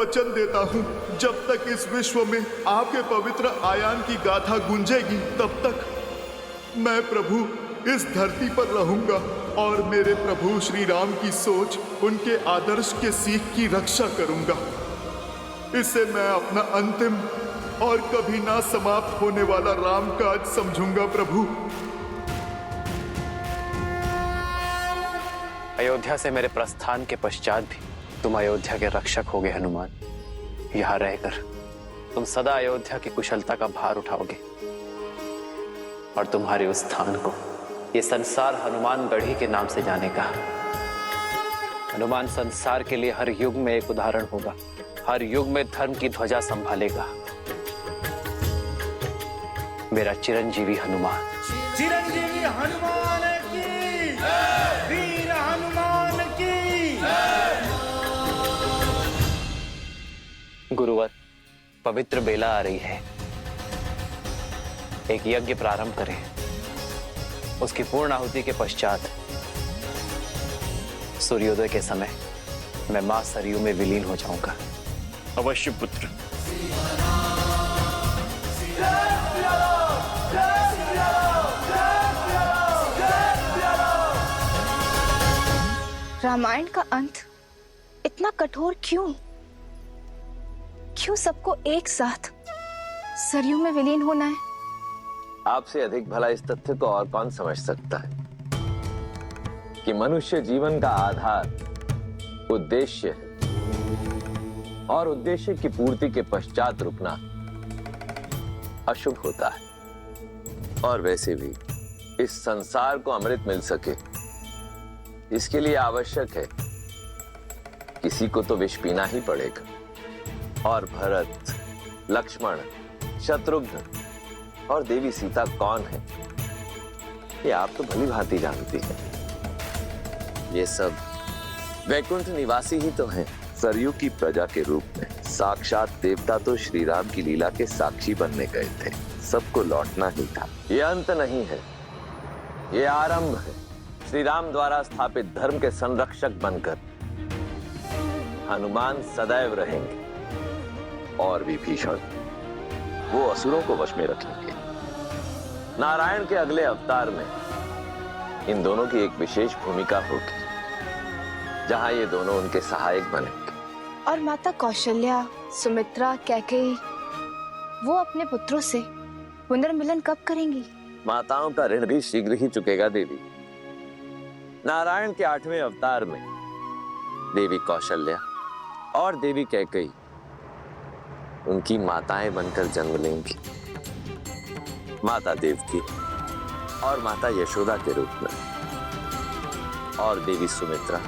वचन देता हूँ, जब तक इस विश्व में आपके पवित्र आयान की गाथा गूंजेगी, तब तक मैं प्रभु इस धरती पर रहूंगा और मेरे प्रभु श्री राम की सोच, उनके आदर्श के सीख की रक्षा करूंगा। इसे मैं अपना अंतिम और कभी ना समाप्त होने वाला रामकाज समझूंगा प्रभु। अयोध्या से मेरे प्रस्थान के पश्चात भी तुम अयोध्या के रक्षक होगे हनुमान। यहाँ रहकर तुम सदा अयोध्या की कुशलता का भार उठाओगे और तुम्हारे उस स्थान को ये संसार हनुमान गढ़ी के नाम से जानेगा। हनुमान संसार के लिए हर युग में एक उदाहरण होगा, हर युग में धर्म की ध्वजा संभालेगा। मेरा चिरंजीवी हनुमान। चिरंजीवी हनुमान की, वीर हनुमान की। गुरुवर, पवित्र बेला आ रही है। एक यज्ञ प्रारंभ करें। उसकी पूर्ण आहुति के पश्चात सूर्योदय के समय मैं मां सरयू में विलीन हो जाऊंगा। अवश्य पुत्र। रामायण का अंत इतना कठोर क्यों? क्यों सबको एक साथ सरयू में विलीन होना है? आपसे अधिक भला इस तथ्य को और कौन समझ सकता है कि मनुष्य जीवन का आधार उद्देश्य है और उद्देश्य की पूर्ति के पश्चात रुकना अशुभ होता है। और वैसे भी इस संसार को अमृत मिल सके, इसके लिए आवश्यक है किसी को तो विष पीना ही पड़ेगा। और भरत, लक्ष्मण, शत्रुघ्न और देवी सीता कौन है, ये आप तो भली भांति जानती हैं। ये सब वैकुंठ निवासी ही तो हैं। सरयू की प्रजा के रूप में साक्षात देवता तो श्री राम की लीला के साक्षी बनने गए थे। सबको लौटना ही था। ये अंत नहीं है, ये आरंभ है। श्री राम द्वारा स्थापित धर्म के संरक्षक बनकर हनुमान सदैव रहेंगे और विभीषण वो असुरों को वश में रखेंगे। नारायण के अगले अवतार में इन दोनों की एक विशेष भूमिका होगी, जहां ये दोनों उनके सहायक बनेंगे। और माता कौशल्या, सुमित्रा, कैकेयी वो अपने पुत्रों से पुनर्मिलन कब करेंगी? माताओं का ऋण भी शीघ्र ही चुकेगा देवी। नारायण के 8वें अवतार में देवी कौशल्या और देवी कैकेयी उनकी माताएं बनकर जन्म लेंगी। माता देवकी और माता यशोदा के रूप में। और देवी सुमित्रा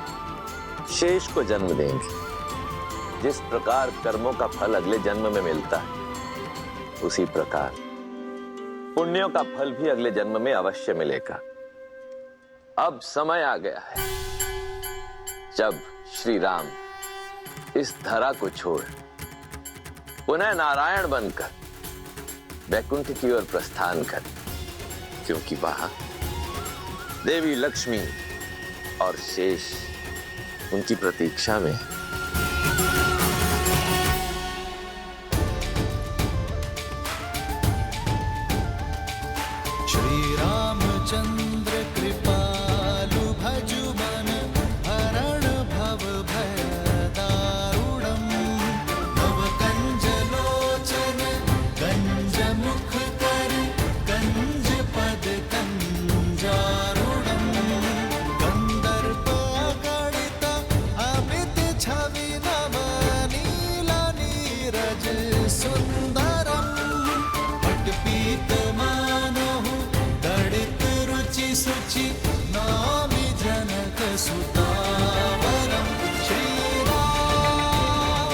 शेष को जन्म देंगी। जिस प्रकार कर्मों का फल अगले जन्म में मिलता है, उसी प्रकार पुण्यों का फल भी अगले जन्म में अवश्य मिलेगा। अब समय आ गया है जब श्री राम इस धरा को छोड़ पुनः नारायण बनकर वैकुंठ की ओर प्रस्थान कर, क्योंकि वहां देवी लक्ष्मी और शेष उनकी प्रतीक्षा में। श्री रामचंद्र कृपालु भजु मन हरण भव भय दारुणम। भव कंज लोचन कंज मुख कर कंज पद कंजारुणम। गंधर्व गणित अमित छवि नव नीला नीरज सुंदरम। पटपीत मानहु दड़ित रुचि सुचि नामि जनक सुतावरम। श्री राम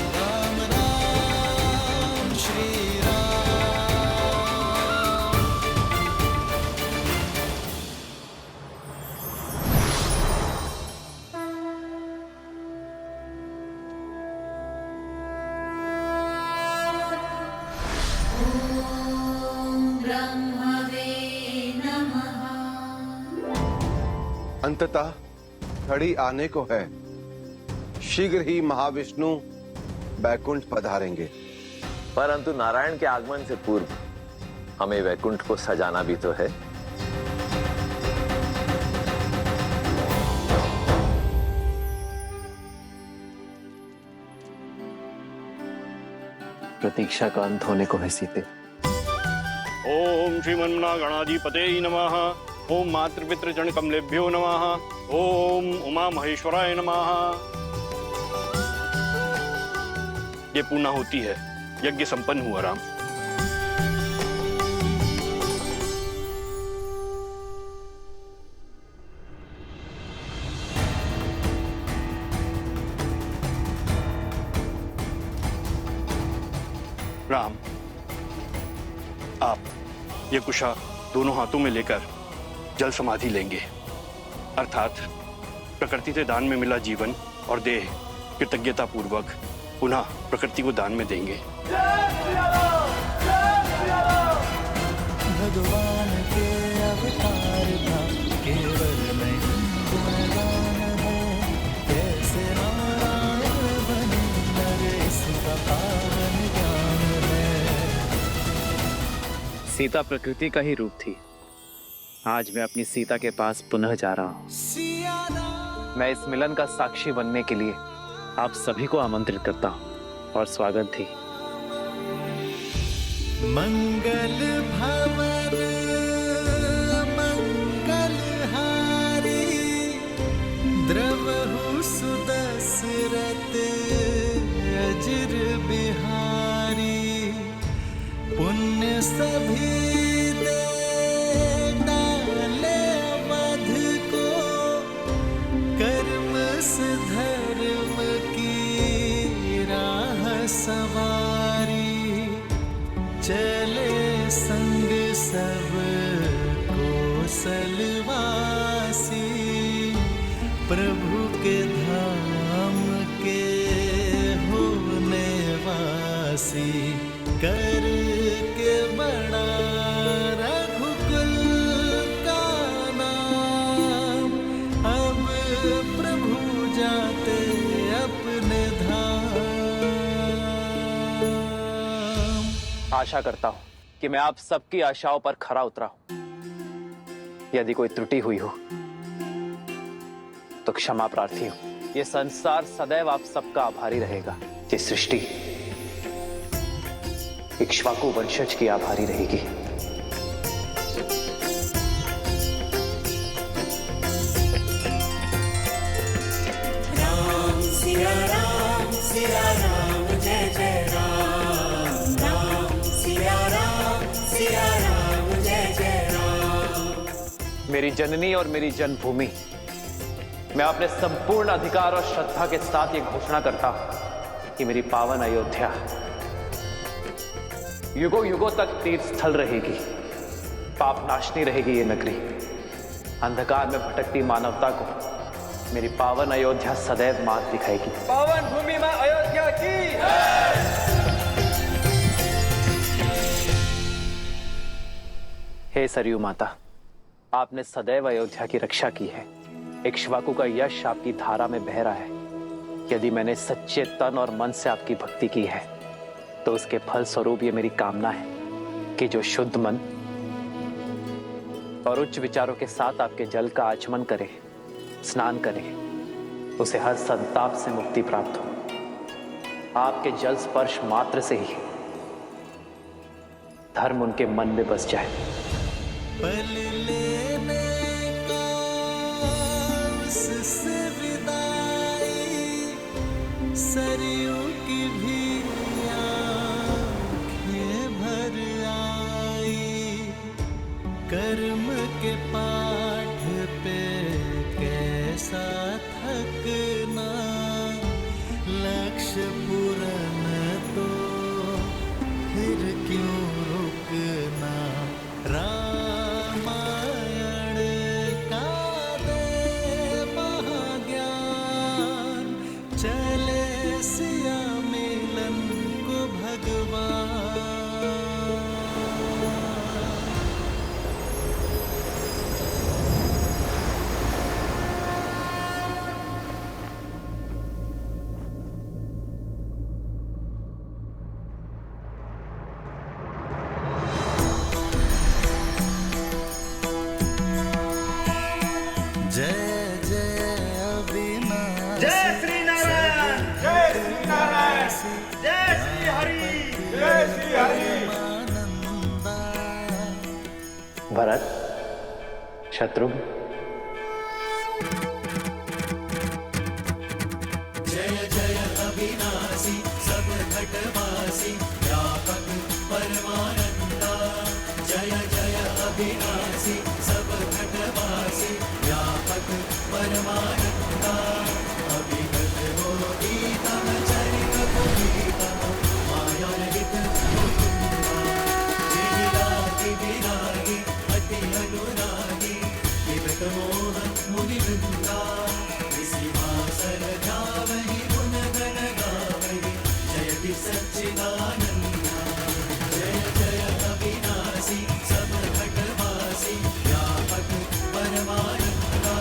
राम राम श्री राम। अंततः घड़ी आने को है। शीघ्र ही महाविष्णु बैकुंठ पधारेंगे। परंतु नारायण के आगमन से पूर्व हमें वैकुंठ को सजाना भी तो है। प्रतीक्षा का अंत होने को है सीते। ओम श्रीमन्नागणाधिपते नमः। ओम मातृपितृजन कमलेभ्यो नमः। ओम उमा महेश्वराय नमः। ये पूर्णा होती है, यज्ञ संपन्न हुआ राम। राम, आप ये कुशा दोनों हाथों में लेकर जल समाधि लेंगे, अर्थात प्रकृति से दान में मिला जीवन और देह कृतज्ञता पूर्वक पुनः प्रकृति को दान में देंगे। भगवान के अवतार का केवल नहीं गुणगान है, कैसे नारायण बने नर इसका पावन ज्ञान है। सीता प्रकृति का ही रूप थी। आज मैं अपनी सीता के पास पुनः जा रहा हूँ। सिया राम मैं इस मिलन का साक्षी बनने के लिए आप सभी को आमंत्रित करता हूँ और स्वागत थी। मंगल भवन मंगल हारी, द्रवहु सुदशरथ अजिर बिहारी। पुण्य सभी दे डाले अवध को, कर्म से धर्म की राह सवारी। चले संग सब कौशलवासी, प्रभु के धाम के होने वासी। कर के बड़ा रघुकुल का नाम, अब प्रभु जाते अपने धाम। आशा करता हूँ कि मैं आप सबकी आशाओं पर खरा उतरा हूं। यदि कोई त्रुटि हुई हो तो क्षमा प्रार्थी हूं। ये संसार सदैव आप सबका आभारी रहेगा। ये सृष्टि इक्ष्वाकु वंशज की आभारी रहेगी। राम सिया राम जय जय राम। राम सिया राम जय जय राम। मेरी जननी और मेरी जन्मभूमि, मैं अपने संपूर्ण अधिकार और श्रद्धा के साथ ये घोषणा करता हूं कि मेरी पावन अयोध्या युगों युगों तक तीर्थ स्थल रहेगी। पापनाशनी रहेगी ये नगरी। अंधकार में भटकती मानवता को मेरी पावन अयोध्या सदैव मार्ग दिखाएगी। पावन भूमि में अयोध्या की हे सरयू माता, आपने सदैव अयोध्या की रक्षा की है। इक्ष्वाकु का यश आपकी धारा में बह रहा है। यदि मैंने सच्चे तन और मन से आपकी भक्ति की है तो उसके फल स्वरूप ये मेरी कामना है कि जो शुद्ध मन और उच्च विचारों के साथ आपके जल का आचमन करे, स्नान करे, उसे हर संताप से मुक्ति प्राप्त हो। आपके जल स्पर्श मात्र से ही धर्म उनके मन में बस जाए। पल लेने का उससे विदाई, सरयू की भी आँखें भर आई। कर्म के पाठ पे कैसा थकना, लक्ष्य पूर्ण तो फिर क्यों रुकना। रामायण का दे महाज्ञान, चले सिया मिलन को भगवान। जय श्री हरि, जय श्री हरि। भरत, शत्रुघ्न, जय जय अविनाशी सब घटवासी व्यापक परमानंदा। जय जय अविनाशी सब घटवासी व्यापक परमानंदा। अभिगत होती तम चरित पुनीतम माया रहित मुकुंदा। जिगिरागी विरागी अति अनुरागी विगत मोह मुनि वृंदा। सिंहासन ध्यावहि गुण गण गावहि जयति सच्चिदानंदा। जय जय अविनाशी सब घटवासी व्यापक परमानंदा।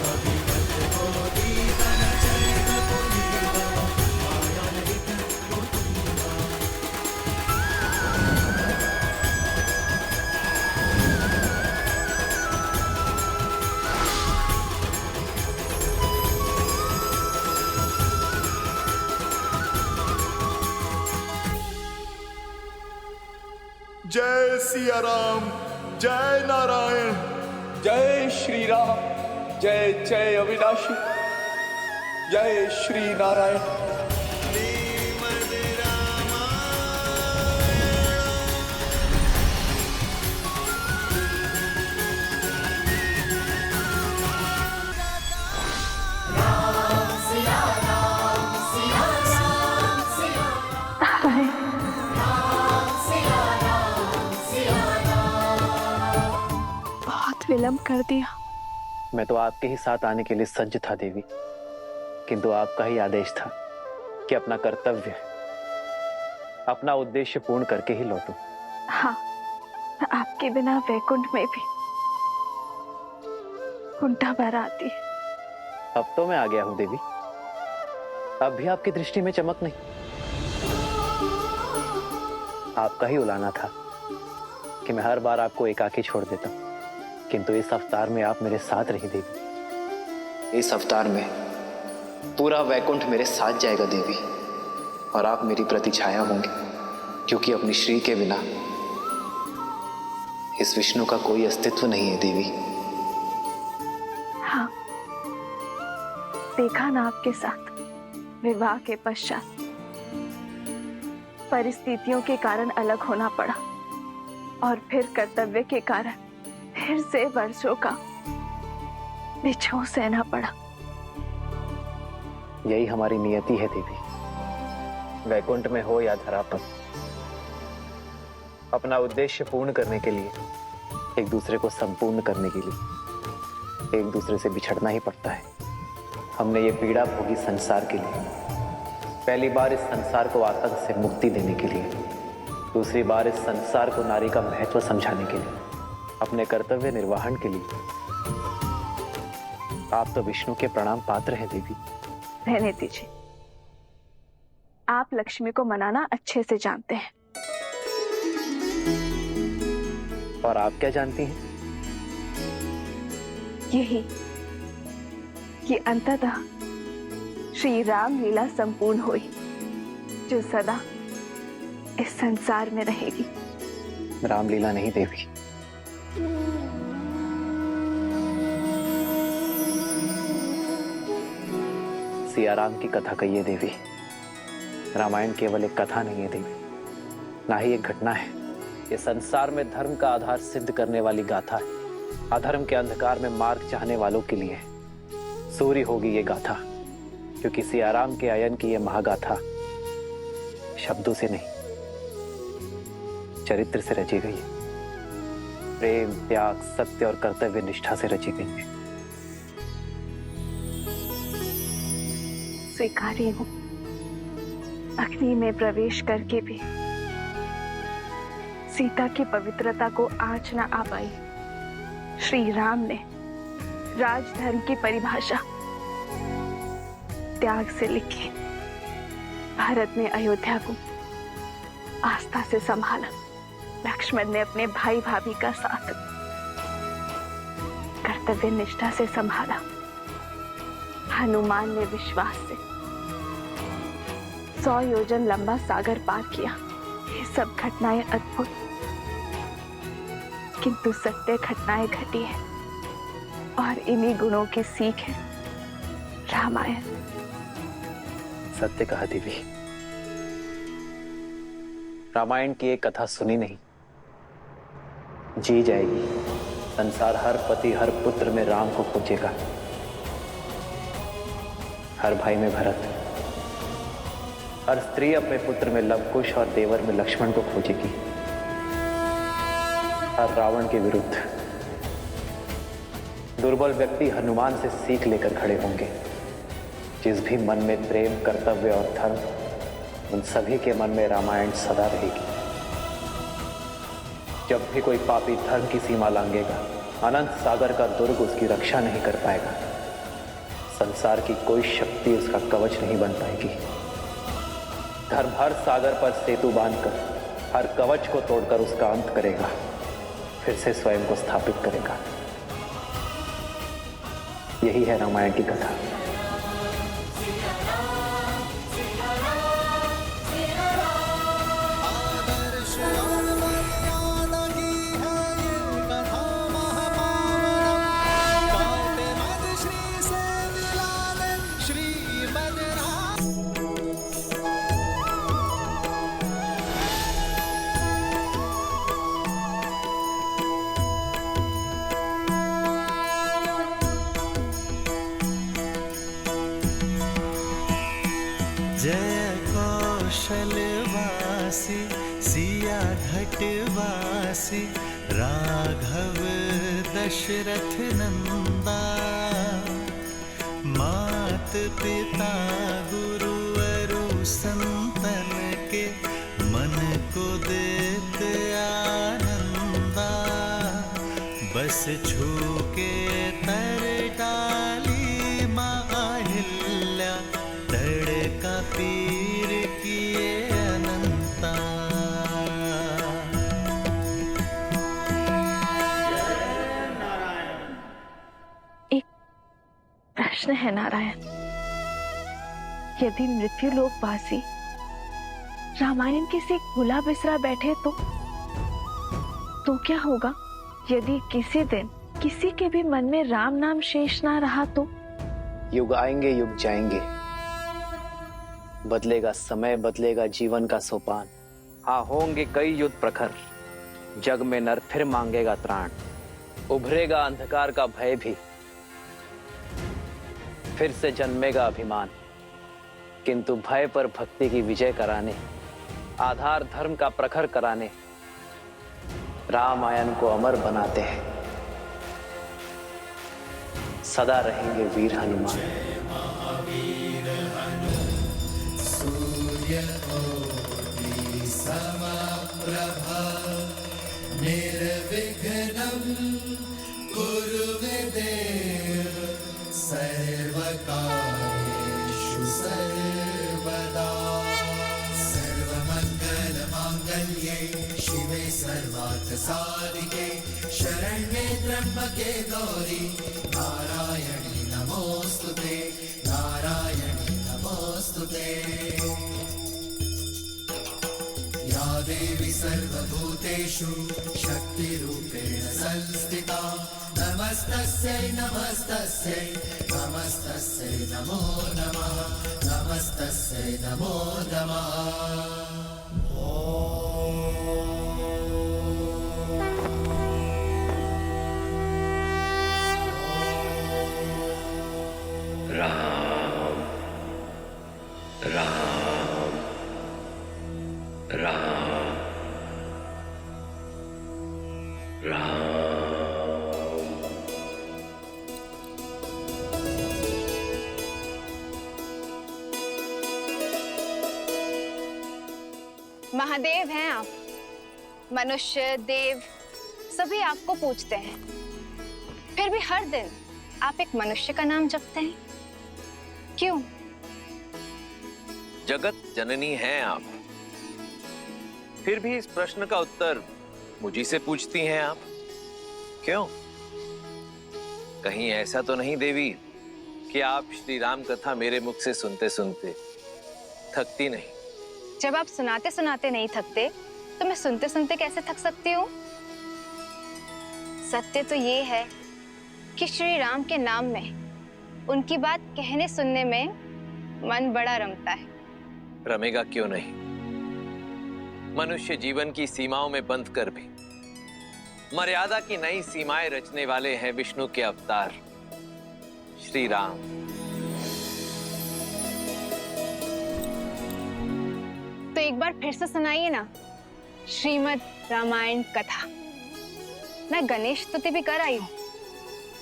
अभिगत होती तन चरित पुनीता माया रहित मुकुंदा। जय सिया राम, जय नारायण। जय श्री राम, जय जय अविनाशी, जय श्री नारायण। बहुत विलंब कर दिया। मैं तो आपके ही साथ आने के लिए सज्ज था देवी, किंतु आपका ही आदेश था कि अपना कर्तव्य, अपना उद्देश्य पूर्ण करके ही लौटूं। हाँ, आपके बिना वैकुंठ में भी कुंठा भर आती है। अब तो मैं आ गया हूं देवी, अब भी आपकी दृष्टि में चमक नहीं। आपका ही उलाना था कि मैं हर बार आपको एकाकी छोड़ देता, किंतु इस अवतार में आप मेरे साथ रही देवी। इस अवतार में पूरा वैकुंठ मेरे साथ जाएगा देवी, और आप मेरी प्रतिछाया होंगे, क्योंकि अपनी श्री के बिना इस विष्णु का कोई अस्तित्व नहीं है देवी। हाँ, देखा ना आपके साथ विवाह के पश्चात परिस्थितियों के कारण अलग होना पड़ा, और फिर कर्तव्य के कारण फिर से वर्षों का बिछोह सहना पड़ा। यही हमारी नियति है देवी, वैकुंठ में हो या धरा पर, अपना उद्देश्य पूर्ण करने के लिए, एक दूसरे को संपूर्ण करने के लिए एक दूसरे से बिछड़ना ही पड़ता है। हमने ये पीड़ा भोगी संसार के लिए, पहली बार इस संसार को आतंक से मुक्ति देने के लिए, दूसरी बार इस संसार को नारी का महत्व समझाने के लिए, अपने कर्तव्य निर्वहन के लिए। आप तो विष्णु के प्रणाम पात्र हैं देवी। रहने दीजिए, आप लक्ष्मी को मनाना अच्छे से जानते हैं। और आप क्या जानती हैं? यही कि अंततः श्री राम लीला संपूर्ण हुई, जो सदा इस संसार में रहेगी। रामलीला नहीं देवी, सियाराम की कथा कहिए देवी। रामायण केवल एक कथा नहीं है देवी, ना ही एक घटना है। ये संसार में धर्म का आधार सिद्ध करने वाली गाथा है। अधर्म के अंधकार में मार्ग चाहने वालों के लिए सूर्य होगी ये गाथा, क्योंकि सियाराम के आयन की ये महागाथा शब्दों से नहीं, चरित्र से रची गई है। प्रेम, त्याग, सत्य और कर्तव्य निष्ठा से रची गई है। स्वीकारी हूं, अग्नि में प्रवेश करके भी सीता की पवित्रता को आँच न आ पाई। श्री राम ने राजधर्म की परिभाषा त्याग से लिखी। भारत ने अयोध्या को आस्था से संभाला। लक्ष्मण ने अपने भाई भाभी का साथ कर्तव्य निष्ठा से संभाला। हनुमान ने विश्वास से, 100 योजन लंबा सागर पार किया। ये सब घटनाएं अद्भुत किंतु सत्य घटनाएं घटी है और इन्हीं गुणों की सीख है रामायण। सत्य कहा देवी। रामायण की एक कथा सुनी नहीं, जी जाएगी। संसार हर पति हर पुत्र में राम को खोजेगा, हर भाई में भरत, हर स्त्री अपने पुत्र में लवकुश और देवर में लक्ष्मण को खोजेगी। हर रावण के विरुद्ध दुर्बल व्यक्ति हनुमान से सीख लेकर खड़े होंगे। जिस भी मन में प्रेम, कर्तव्य और धर्म, उन सभी के मन में रामायण सदा रहेगी। जब भी कोई पापी धर्म की सीमा लांघेगा, अनंत सागर का दुर्ग उसकी रक्षा नहीं कर पाएगा। संसार की कोई शक्ति उसका कवच नहीं बन पाएगी। धर्म हर सागर पर सेतु बांधकर, हर कवच को तोड़कर उसका अंत करेगा, फिर से स्वयं को स्थापित करेगा। यही है रामायण की कथा। जय कौशलवासी सिया घटवासी राघव दशरथ नंदा। मात पिता गुरु अरु संतन के मन को देत आनंदा। बस छू के तर डाली माहिल्या, तड़का पीर किए अनंता। एक प्रश्न है नारायण, यदि मृत्यु लोकवासी रामायण किसी भूला बिसरा बैठे तो क्या होगा? यदि किसी दिन किसी के भी मन में राम नाम शेष ना रहा तो? युग आएंगे, युग जाएंगे, बदलेगा समय, बदलेगा जीवन का सोपान। हाँ, होंगे कई युद्ध प्रखर, जग में नर फिर मांगेगा त्राण। उभरेगा अंधकार का भय भी, फिर से जन्मेगा अभिमान। किंतु भय पर भक्ति की विजय कराने, आधार धर्म का प्रखर कराने, रामायण को अमर बनाते हैं। सदा रहेंगे वीर हनुमान। सूर्यकोटि समप्रभा निर्विघ्नं कुरु मे देव सर्वकार्येषु सर्वदा। सर्वमङ्गलमाङ्गल्ये शिवे सर्वार्थसाधिके शरण्ये त्र्यम्बके गौरी नारायणी नमोऽस्तुते, नारायणी नमोऽस्तुते। या देवी सर्वभूतेषु शक्तिरूपेण संस्थिता। नमस्तस्यै नमस्तस्यै नमस्तस्यै नमो नमः, नमस्तस्यै नमो नमः। राम राम राम राम। महादेव हैं आप। मनुष्य, देव सभी आपको पूजते हैं, फिर भी हर दिन आप एक मनुष्य का नाम जपते हैं, क्यों? जगत जननी हैं आप, फिर भी इस प्रश्न का उत्तर मुझी से पूछती हैं आप, क्यों? कहीं ऐसा तो नहीं देवी कि आप श्री राम कथा मेरे मुख से सुनते सुनते थकती नहीं? जब आप सुनाते सुनाते नहीं थकते तो मैं सुनते सुनते कैसे थक सकती हूँ? सत्य तो ये है कि श्री राम के नाम में उनकी बात कहने सुनने में मन बड़ा रमता है। रमेगा क्यों नहीं? मनुष्य जीवन की सीमाओं में बंध कर भी मर्यादा की नई सीमाएं रचने वाले हैं विष्णु के अवतार श्री राम। तो एक बार फिर से सुनाइए ना श्रीमद् रामायण कथा। मैं गणेश स्तुति भी कर आई हूँ,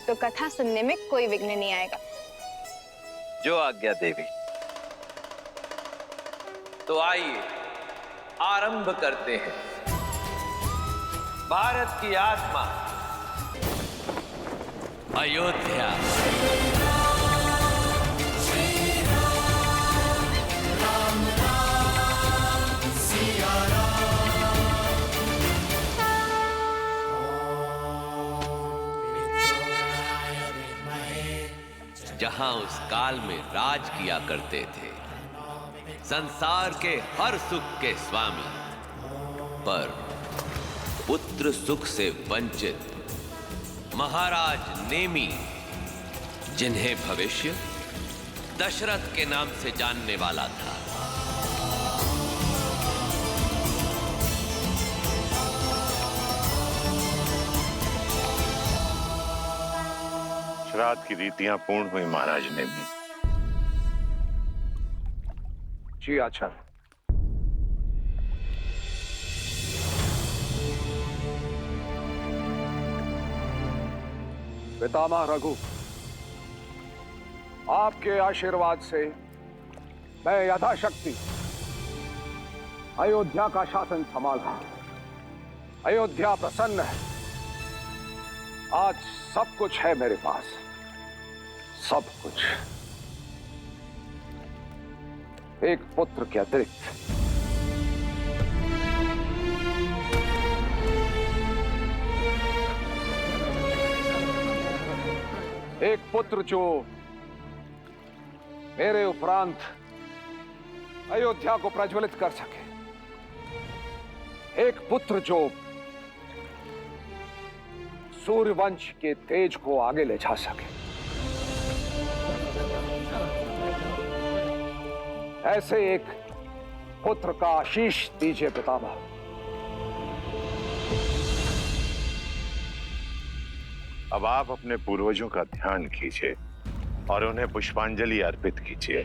तो कथा सुनने में कोई विघ्न नहीं आएगा। जो आज्ञा देवी। तो आइए आरंभ करते हैं। भारत की आत्मा अयोध्या। जहां उस काल में राज किया करते थे संसार के हर सुख के स्वामी, पर पुत्र सुख से वंचित महाराज नेमी, जिन्हें भविष्य दशरथ के नाम से जानने वाला था। श्राद्ध की रीतियां पूर्ण हुई महाराज ने भी। जी अच्छा। पितामह रघु, आपके आशीर्वाद से मैं यथाशक्ति अयोध्या का शासन संभाला। अयोध्या प्रसन्न है। आज सब कुछ है मेरे पास, सब कुछ। एक पुत्र के अतिरिक्त। एक पुत्र जो मेरे उपरांत अयोध्या को प्रज्वलित कर सके। एक पुत्र जो सूर्यवंश के तेज को आगे ले जा सके। ऐसे एक पुत्र का आशीष दीजिए पितामह। अब आप अपने पूर्वजों का ध्यान कीजिए और उन्हें पुष्पांजलि अर्पित कीजिए।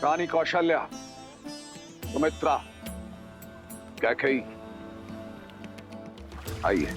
रानी कौशल्या, सुमित्रा, कैकेयी, आइए।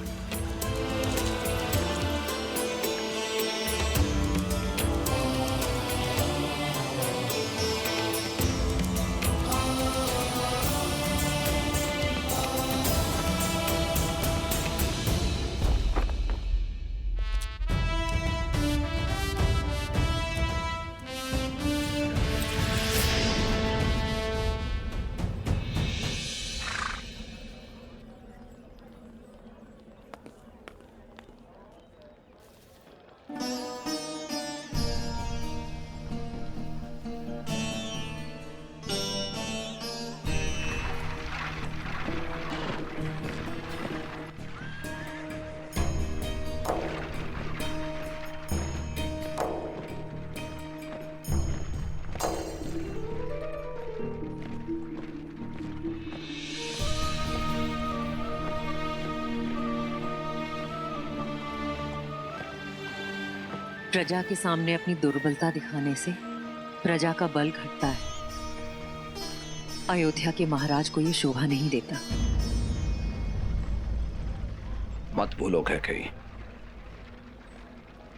प्रजा के सामने अपनी दुर्बलता दिखाने से प्रजा का बल घटता है। अयोध्या के महाराज को ये शोभा नहीं देता। मत भूलो कैकेयी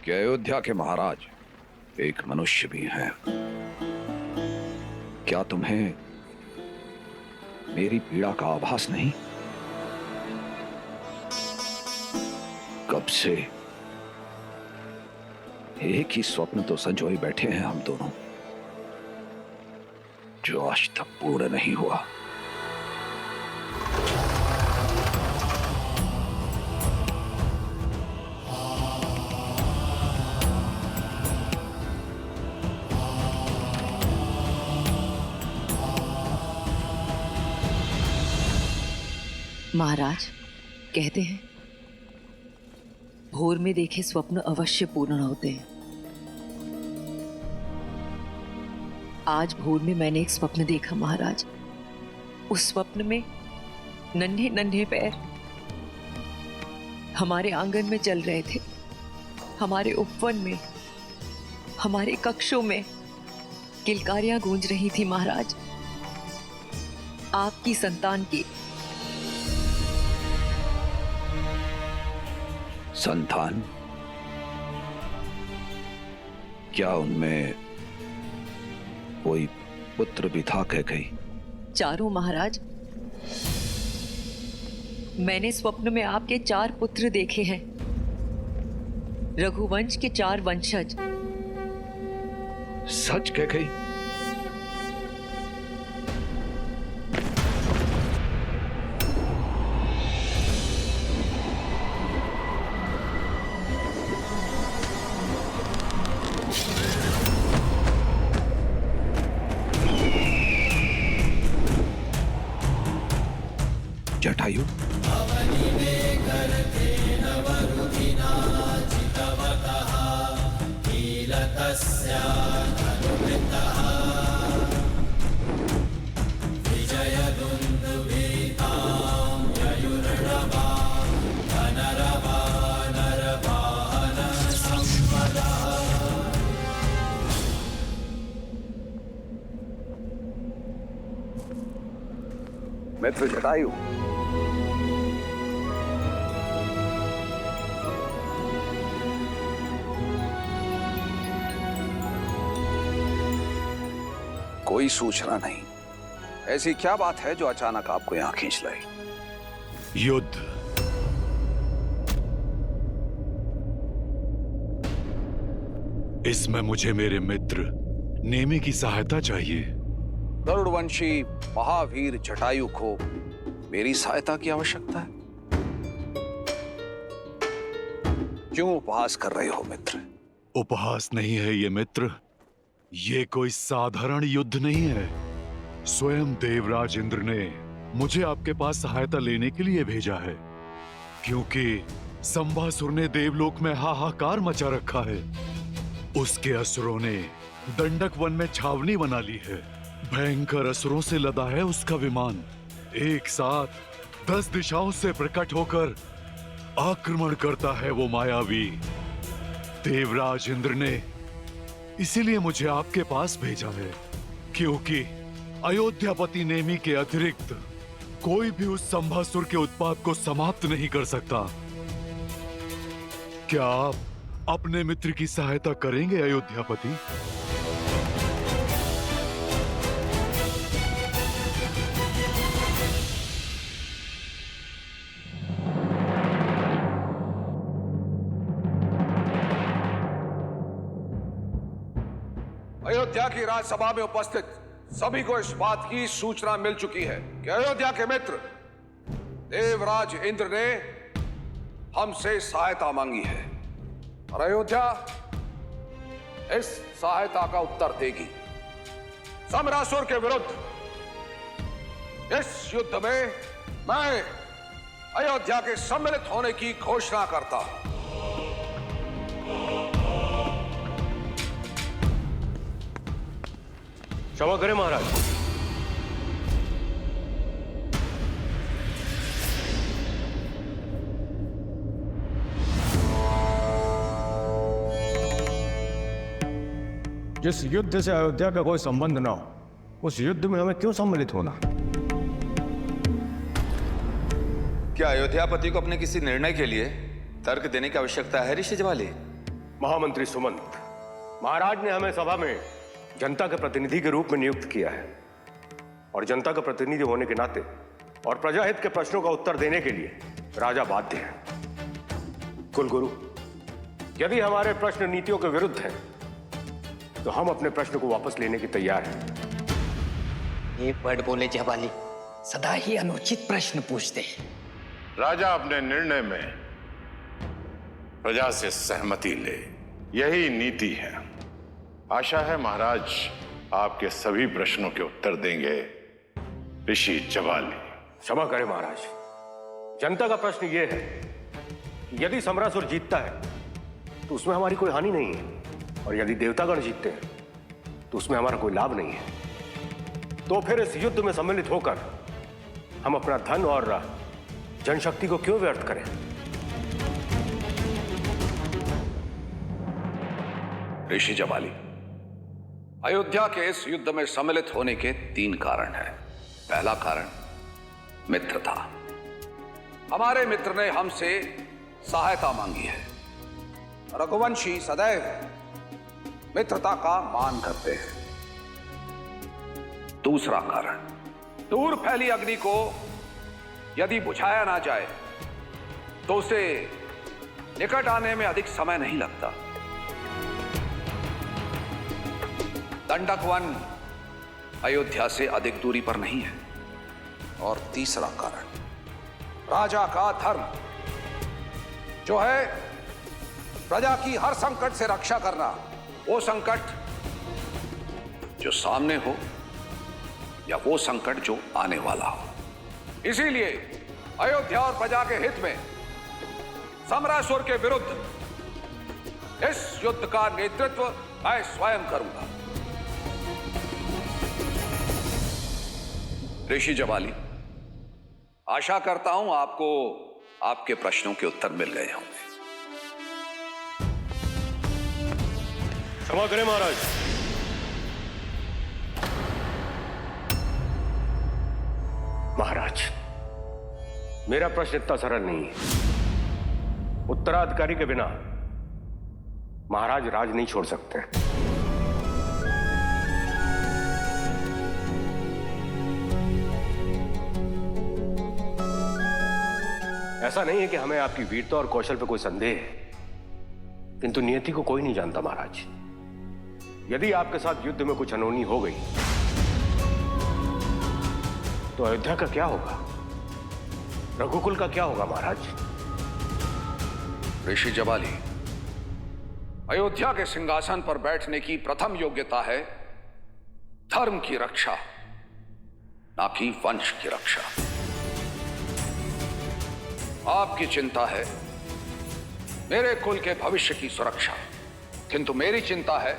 कि अयोध्या के महाराज एक मनुष्य भी हैं। क्या तुम्हें मेरी पीड़ा का आभास नहीं? कब से एक ही स्वप्न तो संजोए बैठे हैं हम दोनों, जो आज तक पूर्ण नहीं हुआ। महाराज, कहते हैं भोर में देखे स्वप्न अवश्य पूर्ण होते हैं। आज भोर में मैंने एक स्वप्न देखा महाराज। उस स्वप्न में नन्हे नन्हे पैर हमारे आंगन में चल रहे थे। हमारे उपवन में, हमारे कक्षों में किलकारियां गूंज रही थी महाराज, आपकी संतान की। संतान? क्या उनमें कोई पुत्र भी था? कह गई 4 महाराज। मैंने स्वप्न में आपके 4 पुत्र देखे हैं, रघुवंश के 4 वंशज। सच कह गई? जटायु, मित्र जटायु, कोई सूचना नहीं। ऐसी क्या बात है जो अचानक आपको यहां खींच लाई? युद्ध। इसमें मुझे मेरे मित्र नेमी की सहायता चाहिए। गरुड़वंशी महावीर जटायु को मेरी सहायता की आवश्यकता है। क्यों उपहास कर रहे हो मित्र? उपहास नहीं है ये मित्र, ये कोई साधारण युद्ध नहीं है। स्वयं देवराज इंद्र ने मुझे आपके पास सहायता लेने के लिए भेजा है, क्योंकि संभासुर ने देवलोक में हाहाकार मचा रखा है। उसके असुरों ने दंडक वन में छावनी बना ली है। भयंकर असुरों से लदा है उसका विमान। एक साथ 10 दिशाओं से प्रकट होकर आक्रमण करता है वो मायावी। देवराज इंद्र ने इसीलिए मुझे आपके पास भेजा है, क्योंकि अयोध्यापति नेमी के अतिरिक्त कोई भी उस संभासुर के उत्पात को समाप्त नहीं कर सकता। क्या आप अपने मित्र की सहायता करेंगे अयोध्यापति? अयोध्या की राजसभा में उपस्थित सभी को इस बात की सूचना मिल चुकी है कि अयोध्या के मित्र देवराज इंद्र ने हमसे सहायता मांगी है, और अयोध्या इस सहायता का उत्तर देगी। समरासुर के विरुद्ध इस युद्ध में मैं अयोध्या के सम्मिलित होने की घोषणा करता हूं। क्षमा करें महाराज। जिस युद्ध से अयोध्या का कोई संबंध ना हो, उस युद्ध में हमें क्यों सम्मिलित होना? क्या अयोध्यापति को अपने किसी निर्णय के लिए तर्क देने की आवश्यकता है ऋषि ज्वाली? महामंत्री सुमंत, महाराज ने हमें सभा में जनता के प्रतिनिधि के रूप में नियुक्त किया है, और जनता का प्रतिनिधि होने के नाते और प्रजाहित के प्रश्नों का उत्तर देने के लिए राजा बाध्य है। कुलगुरु, यदि हमारे प्रश्न नीतियों के विरुद्ध हैं, तो हम अपने प्रश्न को वापस लेने की तैयार हैं। एक वर्ड बोले जवाली, सदा ही अनुचित प्रश्न पूछते हैं। राजा अपने निर्णय में प्रजा से सहमति ले, यही नीति है। आशा है महाराज आपके सभी प्रश्नों के उत्तर देंगे ऋषि ज्वाली। क्षमा करें महाराज, जनता का प्रश्न यह है कि यदि समरासुर जीतता है तो उसमें हमारी कोई हानि नहीं है, और यदि देवतागण जीतते हैं तो उसमें हमारा कोई लाभ नहीं है। तो फिर इस युद्ध में सम्मिलित होकर हम अपना धन और जनशक्ति को क्यों व्यर्थ करें? ऋषि जबाली, अयोध्या के इस युद्ध में सम्मिलित होने के 3 कारण हैं। पहला कारण मित्रता। हमारे मित्र ने हमसे सहायता मांगी है। रघुवंशी सदैव मित्रता का मान करते हैं। दूसरा कारण, दूर फैली अग्नि को यदि बुझाया ना जाए तो उसे निकट आने में अधिक समय नहीं लगता। दंडक वन अयोध्या से अधिक दूरी पर नहीं है। और तीसरा कारण, राजा का धर्म, जो है प्रजा की हर संकट से रक्षा करना। वो संकट जो सामने हो या वो संकट जो आने वाला हो। इसीलिए अयोध्या और प्रजा के हित में समरासुर के विरुद्ध इस युद्ध का नेतृत्व मैं स्वयं करूंगा। ऋषि जबाली, आशा करता हूं आपको आपके प्रश्नों के उत्तर मिल गए होंगे। क्षमा करें महाराज। महाराज, मेरा प्रश्न इतना सरल नहीं है। उत्तराधिकारी के बिना महाराज राज नहीं छोड़ सकते। ऐसा नहीं है कि हमें आपकी वीरता और कौशल पर कोई संदेह है, किंतु नियति को कोई नहीं जानता महाराज। यदि आपके साथ युद्ध में कुछ अनहोनी हो गई तो अयोध्या का क्या होगा? रघुकुल का क्या होगा महाराज? ऋषि जबाली, अयोध्या के सिंहासन पर बैठने की प्रथम योग्यता है धर्म की रक्षा, ना कि वंश की रक्षा। आपकी चिंता है मेरे कुल के भविष्य की सुरक्षा, किंतु मेरी चिंता है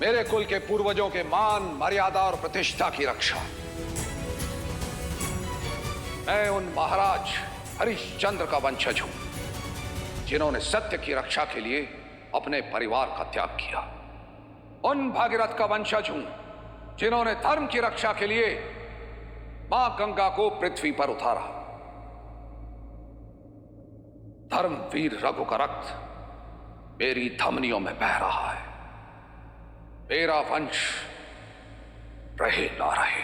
मेरे कुल के पूर्वजों के मान, मर्यादा और प्रतिष्ठा की रक्षा। मैं उन महाराज हरिश्चंद्र का वंशज हूं जिन्होंने सत्य की रक्षा के लिए अपने परिवार का त्याग किया। उन भागीरथ का वंशज हूं जिन्होंने धर्म की रक्षा के लिए मां गंगा को पृथ्वी पर उतारा। धर्मवीर रघु का रक्त मेरी धमनियों में बह रहा है। मेरा वंश रहे ना रहे,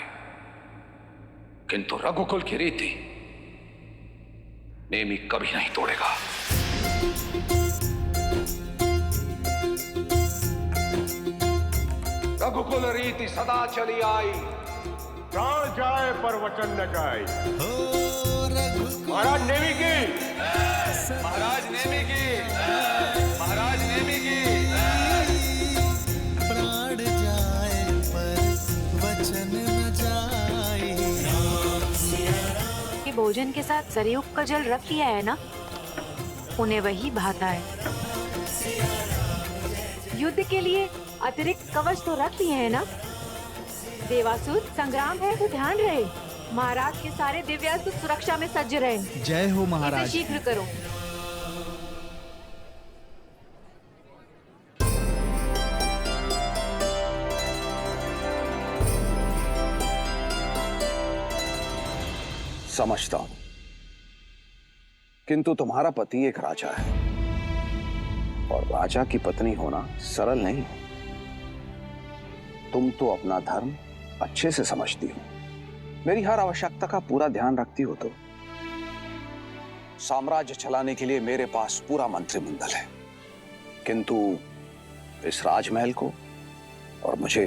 किंतु रघुकुल की रीति नेमी कभी नहीं तोड़ेगा। रघुकुल रीति सदा चली आई, प्राण जाए पर वचन न जाए। महाराज नेमी की, महाराज नेमी की, महाराज नेमी की। प्राण जाए पर वचन न जाए। भोजन के साथ सरयुग का जल रख लिया है ना, उन्हें वही भाता है। युद्ध के लिए अतिरिक्त कवच तो रख लिए है ना। देवासुर संग्राम है तो ध्यान रहे, महाराज के सारे दिव्यास्त्र सुरक्षा में सज्ज रहे। जय हो महाराज। इसे शीघ्र करो। समझता हूं, किंतु तुम्हारा पति एक राजा है और राजा की पत्नी होना सरल नहीं। तुम तो अपना धर्म अच्छे से समझती हो, मेरी हर आवश्यकता का पूरा ध्यान रखती हो। तो साम्राज्य चलाने के लिए मेरे पास पूरा मंत्रिमंडल है, किंतु इस राजमहल को और मुझे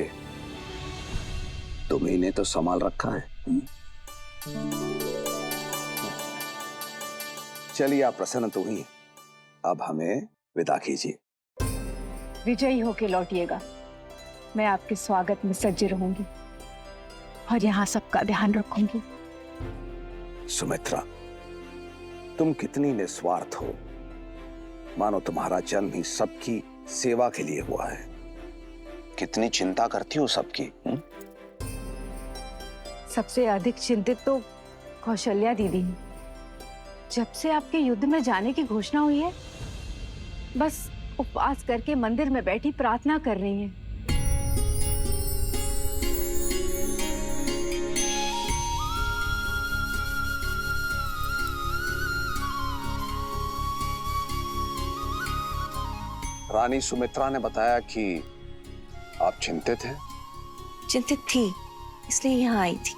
तुम्ही ने तो संभाल रखा है। चलिए, आप प्रसन्न तो हुई, अब हमें विदा कीजिए। विजयी होके लौटिएगा। मैं आपके स्वागत में सज्ज रहूंगी और यहाँ सबका ध्यान रखूंगी। सुमित्रा, तुम कितनी निस्वार्थ हो, मानो तुम्हारा जन्म ही सबकी सेवा के लिए हुआ है। कितनी चिंता करती हो सबकी। सबसे अधिक चिंतित तो कौशल्या दीदी हैं। जब से आपके युद्ध में जाने की घोषणा हुई है, बस उपवास करके मंदिर में बैठी प्रार्थना कर रही हैं। रानी सुमित्रा ने बताया कि आप चिंतित हैं। चिंतित थी, इसलिए यहाँ आई थी।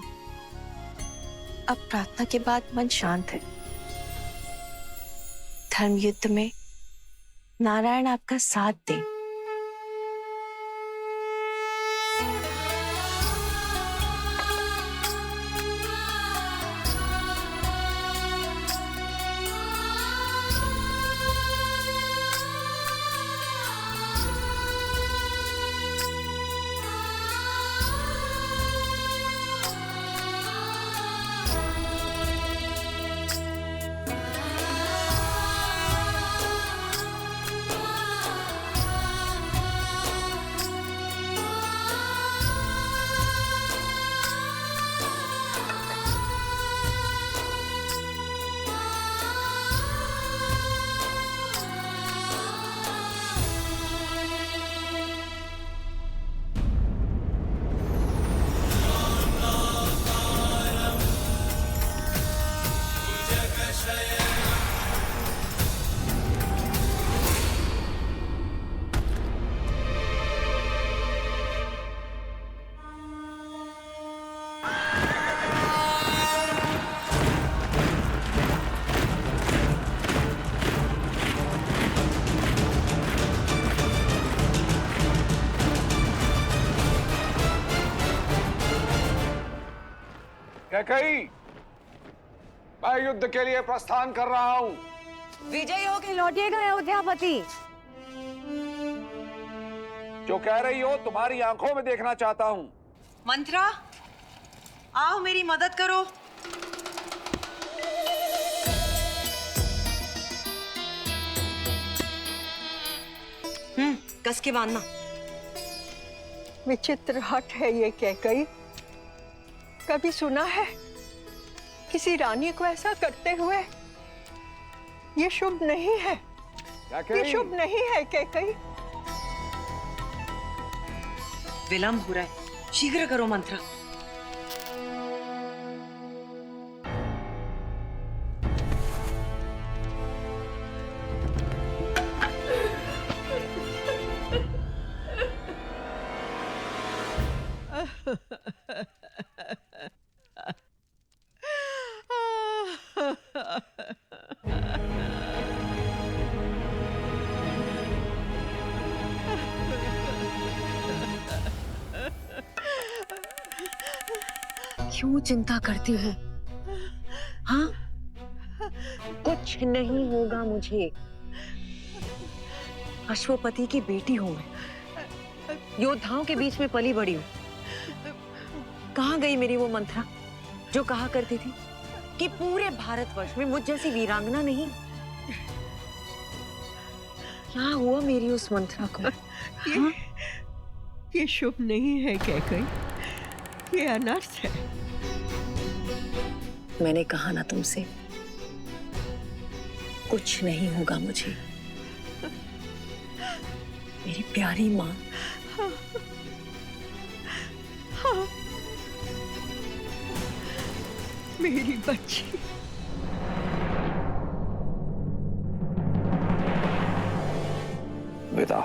अब प्रार्थना के बाद मन शांत है। धर्म युद्ध में नारायण आपका साथ दे। कैकई, मैं युद्ध के लिए प्रस्थान कर रहा हूं। विजयी होकर लौटिएगा अयोध्यापति। जो कह रही हो तुम्हारी आंखों में देखना चाहता हूं। मंत्रा, आओ मेरी मदद करो। कस के बांधना। विचित्र हट है ये कैकई। कभी सुना है किसी रानी को ऐसा करते हुए? ये शुभ नहीं है, ये शुभ नहीं है कैकई। विलंब हो रहा है, शीघ्र करो मंत्रा। क्यों चिंता करती हो? हाँ, कुछ नहीं होगा मुझे। अश्वपति की बेटी हूं मैं, योद्धाओं के बीच में पली बड़ी हूं। कहाँ गई मेरी वो मंत्रा जो कहा करती थी कि पूरे भारतवर्ष में मुझ जैसी वीरांगना नहीं? क्या हुआ मेरी उस मंत्रा को? हाँ? ये शुभ नहीं है कैकई, ये अनर्थ है। मैंने कहा ना तुमसे, कुछ नहीं होगा मुझे। मेरी प्यारी माँ। हाँ, हाँ, मेरी बच्ची। विदा।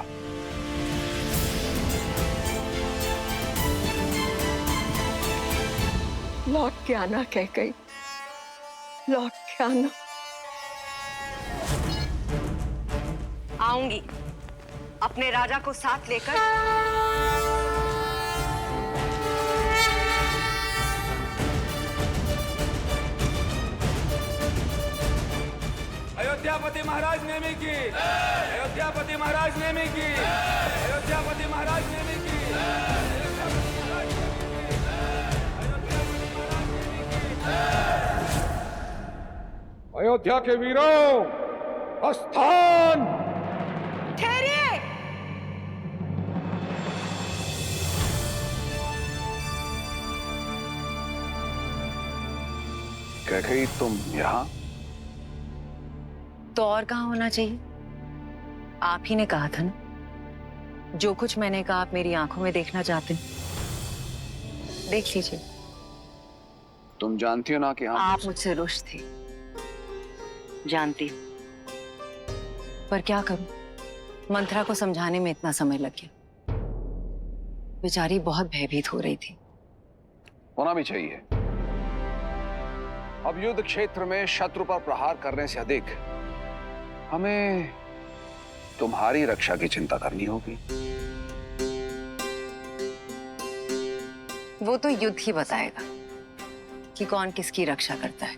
लौट के आना कैकई, लौट के आना। आऊंगी अपने राजा को साथ लेकर। अयोध्यापति महाराज नेमी की, अयोध्यापति महाराज नेमी की, अयोध्यापति महाराज नेमी की। अयोध्या के वीरों, प्रस्थान। ठहरिए। कैकेयी, तुम यहाँ? तो और कहाँ होना चाहिए? आप ही ने कहा था ना, जो कुछ मैंने कहा आप मेरी आंखों में देखना चाहते हैं, देख लीजिए। तुम जानती हो ना कि आप मुझसे रुष्ट थे, जानती हूँ, पर क्या करूं, मंत्रा को समझाने में इतना समय लग गया। बेचारी बहुत भयभीत हो रही थी। होना भी चाहिए। अब युद्ध क्षेत्र में शत्रु पर प्रहार करने से अधिक हमें तुम्हारी रक्षा की चिंता करनी होगी। वो तो युद्ध ही बताएगा कि कौन किसकी रक्षा करता है।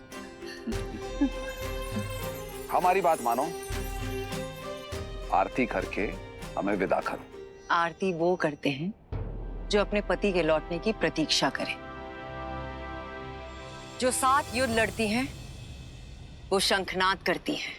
हमारी बात मानो, आरती करके हमें विदा करो। आरती वो करते हैं जो अपने पति के लौटने की प्रतीक्षा करें। जो 7 युद्ध लड़ती हैं, वो शंखनाद करती हैं।